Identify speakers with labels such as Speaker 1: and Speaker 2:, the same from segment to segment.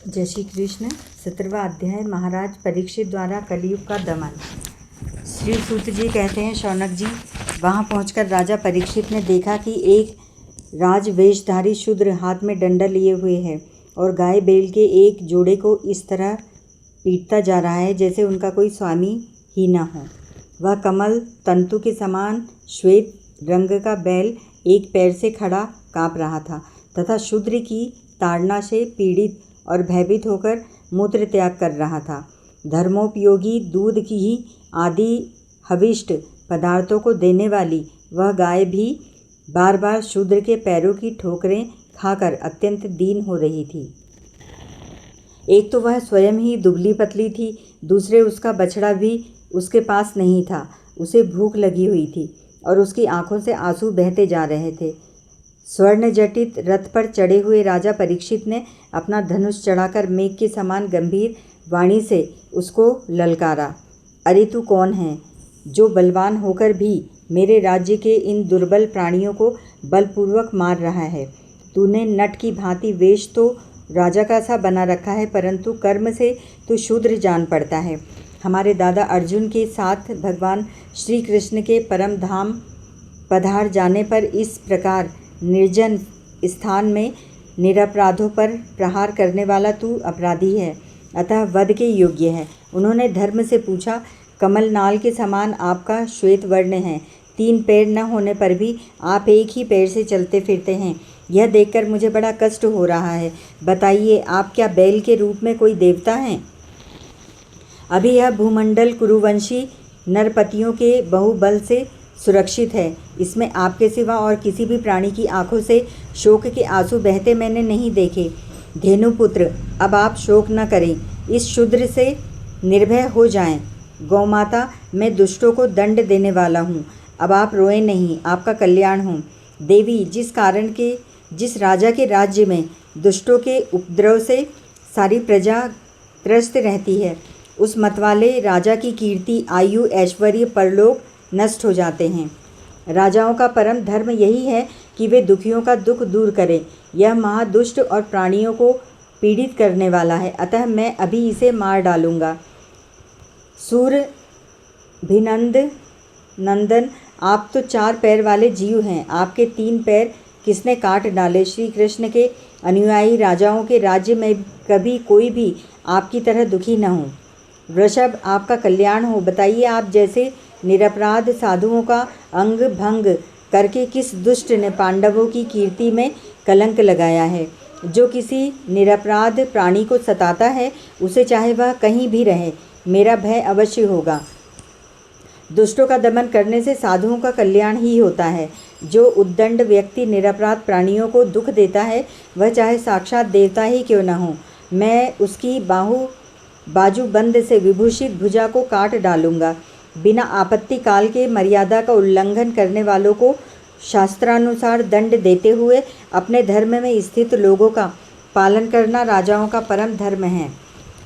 Speaker 1: जय श्री कृष्ण। 17वां अध्याय महाराज परीक्षित द्वारा कलयुग का दमन। श्री सूत जी कहते हैं, शौनक जी, वहाँ पहुंचकर राजा परीक्षित ने देखा कि एक राजवेशधारी शूद्र हाथ में डंडा लिए हुए है और गाय बैल के एक जोड़े को इस तरह पीटता जा रहा है जैसे उनका कोई स्वामी ही न हो। वह कमल तंतु के समान श्वेत रंग का बैल एक पैर से खड़ा काँप रहा था तथा शूद्र की ताड़ना से पीड़ित और भयभीत होकर मूत्र त्याग कर रहा था। धर्मोपयोगी दूध की ही आदि हविष्ट पदार्थों को देने वाली वह गाय भी बार बार शूद्र के पैरों की ठोकरें खाकर अत्यंत दीन हो रही थी। एक तो वह स्वयं ही दुबली पतली थी, दूसरे उसका बछड़ा भी उसके पास नहीं था। उसे भूख लगी हुई थी और उसकी आंखों से आंसू बहते जा रहे थे। स्वर्ण जटित रथ पर चढ़े हुए राजा परीक्षित ने अपना धनुष चढ़ाकर मेघ के समान गंभीर वाणी से उसको ललकारा। अरे तू कौन है जो बलवान होकर भी मेरे राज्य के इन दुर्बल प्राणियों को बलपूर्वक मार रहा है? तूने नट की भांति वेश तो राजा का सा बना रखा है, परंतु कर्म से तू शूद्र जान पड़ता है। हमारे दादा अर्जुन के साथ भगवान श्री कृष्ण के परम धाम पधार जाने पर इस प्रकार निर्जन स्थान में निरपराधों पर प्रहार करने वाला तू अपराधी है, अतः वध के योग्य है। उन्होंने धर्म से पूछा, कमल नाल के समान आपका श्वेत वर्ण है, 3 पैर न होने पर भी आप एक ही पैर से चलते फिरते हैं। यह देखकर मुझे बड़ा कष्ट हो रहा है। बताइए, आप क्या बैल के रूप में कोई देवता हैं? अभी यह भूमंडल कुरुवंशी नरपतियों के बहुबल से सुरक्षित है। इसमें आपके सिवा और किसी भी प्राणी की आंखों से शोक के आंसू बहते मैंने नहीं देखे। धेनुपुत्र, अब आप शोक न करें, इस शूद्र से निर्भय हो जाएं। गौमाता, मैं दुष्टों को दंड देने वाला हूँ, अब आप रोएं नहीं, आपका कल्याण हो। देवी, जिस राजा के राज्य में दुष्टों के उपद्रव से सारी प्रजा त्रस्त रहती है, उस मतवाले राजा की कीर्ति, आयु, ऐश्वर्य, परलोक नष्ट हो जाते हैं। राजाओं का परम धर्म यही है कि वे दुखियों का दुख दूर करें। यह महादुष्ट और प्राणियों को पीड़ित करने वाला है, अतः मैं अभी इसे मार डालूंगा। सूरभिनंद नंदन, आप तो 4 पैर वाले जीव हैं, आपके 3 पैर किसने काट डाले? श्री कृष्ण के अनुयायी राजाओं के राज्य में कभी कोई भी आपकी तरह दुखी न हो। वृषभ, आपका कल्याण हो। बताइए, आप जैसे निरपराध साधुओं का अंग भंग करके किस दुष्ट ने पांडवों की कीर्ति में कलंक लगाया है? जो किसी निरपराध प्राणी को सताता है, उसे चाहे वह कहीं भी रहे, मेरा भय अवश्य होगा। दुष्टों का दमन करने से साधुओं का कल्याण ही होता है। जो उद्दंड व्यक्ति निरपराध प्राणियों को दुख देता है, वह चाहे साक्षात देवता ही क्यों न हो, मैं उसकी बाजूबंद से विभूषित भुजा को काट डालूंगा। बिना आपत्ति काल के मर्यादा का उल्लंघन करने वालों को शास्त्रानुसार दंड देते हुए अपने धर्म में स्थित लोगों का पालन करना राजाओं का परम धर्म है।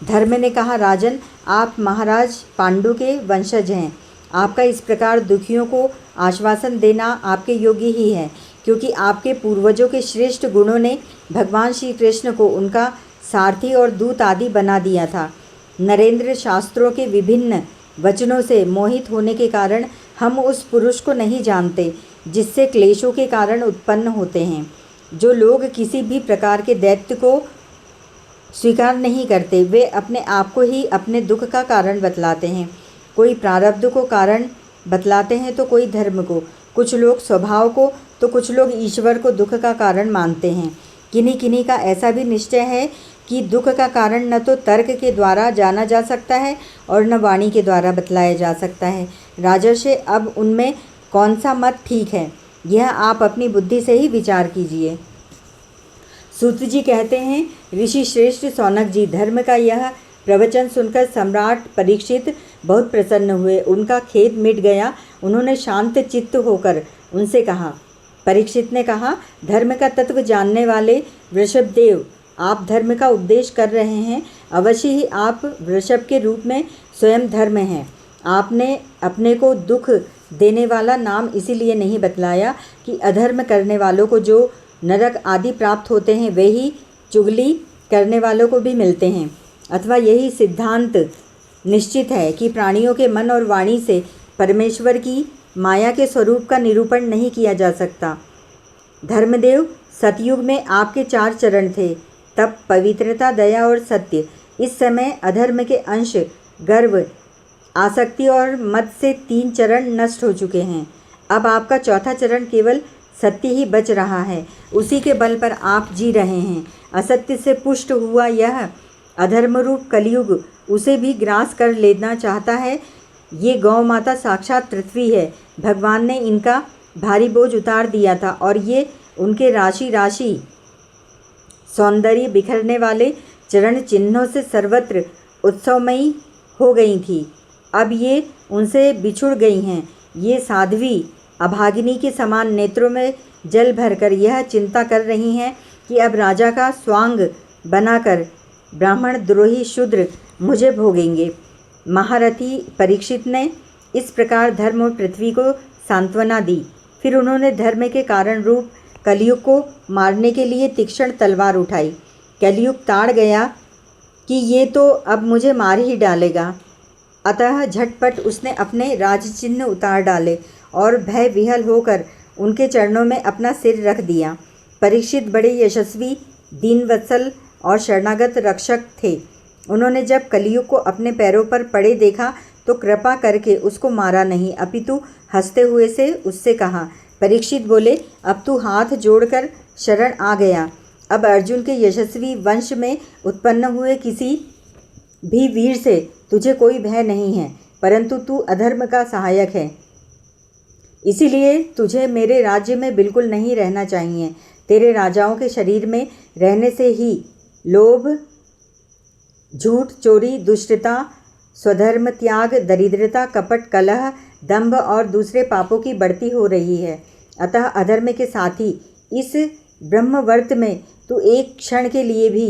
Speaker 1: धर्म ने कहा, राजन, आप महाराज पांडु के वंशज हैं, आपका इस प्रकार दुखियों को आश्वासन देना आपके योग्य ही है, क्योंकि आपके पूर्वजों के श्रेष्ठ गुणों ने भगवान श्री कृष्ण को उनका सारथी और दूत आदि बना दिया था। नरेंद्र, शास्त्रों के विभिन्न वचनों से मोहित होने के कारण हम उस पुरुष को नहीं जानते जिससे क्लेशों के कारण उत्पन्न होते हैं। जो लोग किसी भी प्रकार के दैत्य को स्वीकार नहीं करते, वे अपने आप को ही अपने दुख का कारण बतलाते हैं। कोई प्रारब्ध को कारण बतलाते हैं तो कोई धर्म को, कुछ लोग स्वभाव को तो कुछ लोग ईश्वर को दुख का कारण मानते हैं। किन्हीं किन्हीं का ऐसा भी निश्चय है कि दुख का कारण न तो तर्क के द्वारा जाना जा सकता है और न वाणी के द्वारा बतलाया जा सकता है। राजर्षि, अब उनमें कौन सा मत ठीक है, यह आप अपनी बुद्धि से ही विचार कीजिए। सूत जी कहते हैं, ऋषि श्रेष्ठ शौनक जी, धर्म का यह प्रवचन सुनकर सम्राट परीक्षित बहुत प्रसन्न हुए। उनका खेद मिट गया। उन्होंने शांत चित्त होकर उनसे कहा। परीक्षित ने कहा, धर्म का तत्व जानने वाले वृषभदेव, आप धर्म का उपदेश कर रहे हैं, अवश्य ही आप वृषभ के रूप में स्वयं धर्म हैं। आपने अपने को दुख देने वाला नाम इसीलिए नहीं बतलाया कि अधर्म करने वालों को जो नरक आदि प्राप्त होते हैं, वे ही चुगली करने वालों को भी मिलते हैं, अथवा यही सिद्धांत निश्चित है कि प्राणियों के मन और वाणी से परमेश्वर की माया के स्वरूप का निरूपण नहीं किया जा सकता। धर्मदेव, सतयुग में आपके 4 चरण थे, तप, पवित्रता, दया और सत्य। इस समय अधर्म के अंश, गर्व, आसक्ति और मद से 3 चरण नष्ट हो चुके हैं। अब आपका 4था चरण केवल सत्य ही बच रहा है, उसी के बल पर आप जी रहे हैं। असत्य से पुष्ट हुआ यह अधर्मरूप कलयुग उसे भी ग्रास कर लेना चाहता है। ये गौ माता साक्षात पृथ्वी है। भगवान ने इनका भारी बोझ उतार दिया था और ये उनके राशि राशि सौंदर्य बिखरने वाले चरण चिन्हों से सर्वत्र उत्सवमयी हो गई थी। अब ये उनसे बिछुड़ गई हैं। ये साध्वी अभागिनी के समान नेत्रों में जल भरकर यह चिंता कर रही हैं कि अब राजा का स्वांग बनाकर ब्राह्मण द्रोही शूद्र मुझे भोगेंगे। महारथी परीक्षित ने इस प्रकार धर्म और पृथ्वी को सांत्वना दी। फिर उन्होंने धर्म के कारण रूप कलयुग को मारने के लिए तीक्ष्ण तलवार उठाई। कलयुग ताड़ गया कि ये तो अब मुझे मार ही डालेगा। अतः झटपट उसने अपने राजचिन्ह उतार डाले और भय विह्वल होकर उनके चरणों में अपना सिर रख दिया। परीक्षित बड़े यशस्वी, दीनवत्सल और शरणागत रक्षक थे। उन्होंने जब कलयुग को अपने पैरों पर पड़े देखा तो कृपा करके उसको मारा नहीं, अपितु हंसते हुए से उससे कहा। परीक्षित बोले, अब तू हाथ जोड़कर शरण आ गया। अब अर्जुन के यशस्वी वंश में उत्पन्न हुए किसी भी वीर से तुझे कोई भय नहीं है, परंतु तू अधर्म का सहायक है, इसीलिए तुझे मेरे राज्य में बिल्कुल नहीं रहना चाहिए। तेरे राजाओं के शरीर में रहने से ही लोभ, झूठ, चोरी, दुष्टता, स्वधर्म त्याग, दरिद्रता, कपट, कलह, दंभ और दूसरे पापों की बढ़ती हो रही है। अतः अधर्म के साथ ही इस ब्रह्मवर्त में तू एक क्षण के लिए भी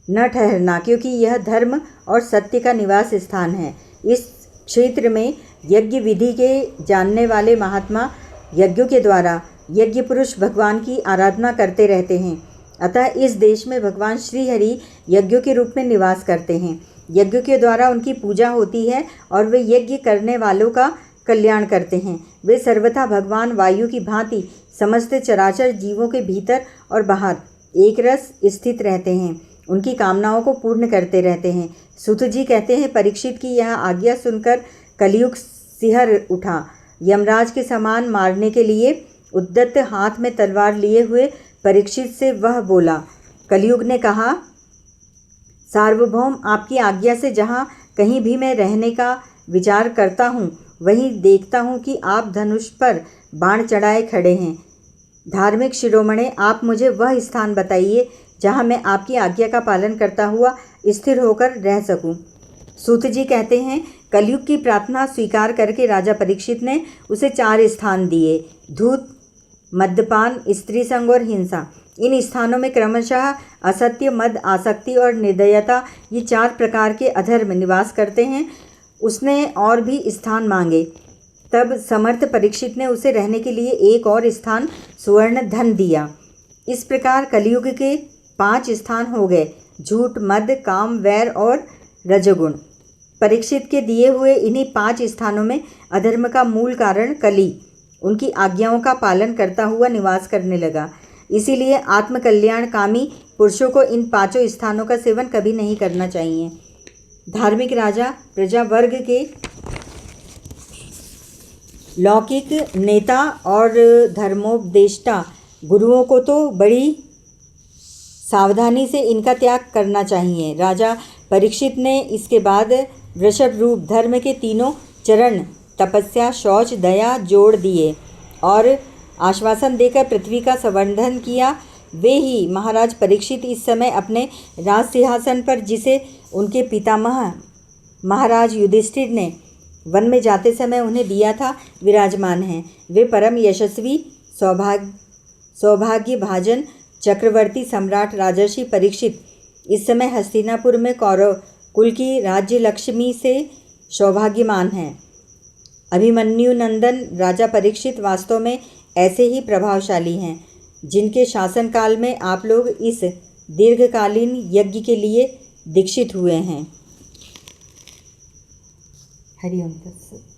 Speaker 1: न ठहरना, क्योंकि यह धर्म और सत्य का निवास स्थान है। इस क्षेत्र में यज्ञ विधि के जानने वाले महात्मा यज्ञों के द्वारा यज्ञ पुरुष भगवान की आराधना करते रहते हैं। अतः इस देश में भगवान श्री हरि यज्ञों के रूप में निवास करते हैं। यज्ञों के द्वारा उनकी पूजा होती है और वे यज्ञ करने वालों का कल्याण करते हैं। वे सर्वथा भगवान वायु की भांति समस्त चराचर जीवों के भीतर और बाहर एक रस स्थित रहते हैं, उनकी कामनाओं को पूर्ण करते रहते हैं। सूत जी कहते हैं, परीक्षित की यह आज्ञा सुनकर कलयुग सिहर उठा। यमराज के समान मारने के लिए उद्यत हाथ में तलवार लिए हुए परीक्षित से वह बोला। कलयुग ने कहा, सार्वभौम, आपकी आज्ञा से जहाँ कहीं भी मैं रहने का विचार करता हूँ, वहीं देखता हूँ कि आप धनुष पर बाण चढ़ाए खड़े हैं। धार्मिक शिरोमणे, आप मुझे वह स्थान बताइए जहाँ मैं आपकी आज्ञा का पालन करता हुआ स्थिर होकर रह सकूँ। सूत जी कहते हैं, कलयुग की प्रार्थना स्वीकार करके राजा परीक्षित ने उसे 4 स्थान दिए: धूत, मद्यपान, स्त्री संग और हिंसा। इन स्थानों में क्रमशः असत्य, मद, आसक्ति और निर्दयता, ये 4 प्रकार के अधर्म निवास करते हैं। उसने और भी स्थान मांगे। तब समर्थ परीक्षित ने उसे रहने के लिए एक और स्थान सुवर्ण धन दिया। इस प्रकार कलयुग के 5 स्थान हो गए: झूठ, मद, काम, वैर और रजोगुण। परीक्षित के दिए हुए इन्हीं 5 स्थानों में अधर्म का मूल कारण कली उनकी आज्ञाओं का पालन करता हुआ निवास करने लगा। इसीलिए आत्मकल्याणकामी पुरुषों को इन 5 स्थानों का सेवन कभी नहीं करना चाहिए। धार्मिक राजा प्रजा वर्ग के लौकिक नेता और धर्मोपदेष्टा गुरुओं को तो बड़ी सावधानी से इनका त्याग करना चाहिए। राजा परीक्षित ने इसके बाद वृषभ रूप धर्म के 3 चरण तपस्या, शौच, दया जोड़ दिए और आश्वासन देकर पृथ्वी का संवर्धन किया। वे ही महाराज परीक्षित इस समय अपने राज सिंहासन पर, जिसे उनके पितामह महाराज युधिष्ठिर ने वन में जाते समय उन्हें दिया था, विराजमान हैं। वे परम यशस्वी सौभाग्यभाजन चक्रवर्ती सम्राट राजर्षि परीक्षित इस समय हस्तिनापुर में कौरव कुल की राज्य लक्ष्मी से सौभाग्यमान हैं। अभिमन्यु नंदन राजा परीक्षित वास्तव में ऐसे ही प्रभावशाली हैं, जिनके शासनकाल में आप लोग इस दीर्घकालीन यज्ञ के लिए दीक्षित हुए हैं। हरि ओम तत्सत।